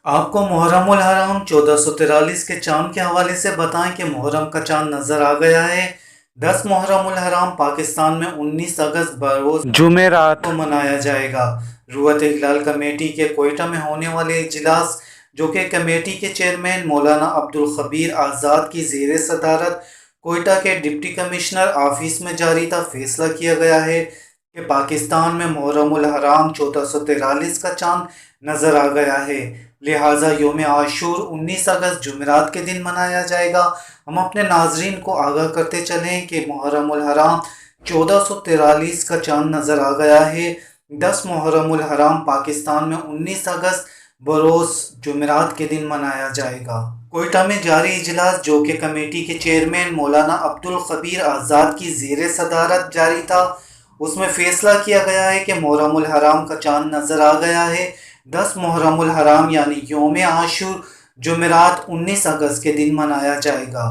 آپ کو محرم الحرام 1443 کے چاند کے حوالے سے بتائیں کہ محرم کا چاند نظر آ گیا ہے۔ 10 محرم الحرام پاکستان میں 19 اگست بروز جمعرات کو منایا جائے گا۔ رویت ہلال کمیٹی کے کوئٹہ میں ہونے والے اجلاس، جو کہ کمیٹی کے چیئرمین مولانا عبدالخبیر آزاد کی زیر صدارت کوئٹہ کے ڈپٹی کمشنر آفس میں جاری تھا، فیصلہ کیا گیا ہے کہ پاکستان میں محرم الحرام 1443 کا چاند نظر آ گیا ہے، لہٰذا یوم عاشور 19 اگست جمعرات کے دن منایا جائے گا۔ ہم اپنے ناظرین کو آگاہ کرتے چلیں کہ محرم الحرام 1443 کا چاند نظر آ گیا ہے۔ 10 محرم الحرام پاکستان میں 19 اگست بروز جمعرات کے دن منایا جائے گا۔ کوئٹہ میں جاری اجلاس، جو کہ کمیٹی کے چیئرمین مولانا عبدالخبیر آزاد کی زیر صدارت جاری تھا، اس میں فیصلہ کیا گیا ہے کہ محرم الحرام کا چاند نظر آ گیا ہے۔ 10 محرم الحرام یعنی یوم عاشور جمعرات 19 اگست کے دن منایا جائے گا۔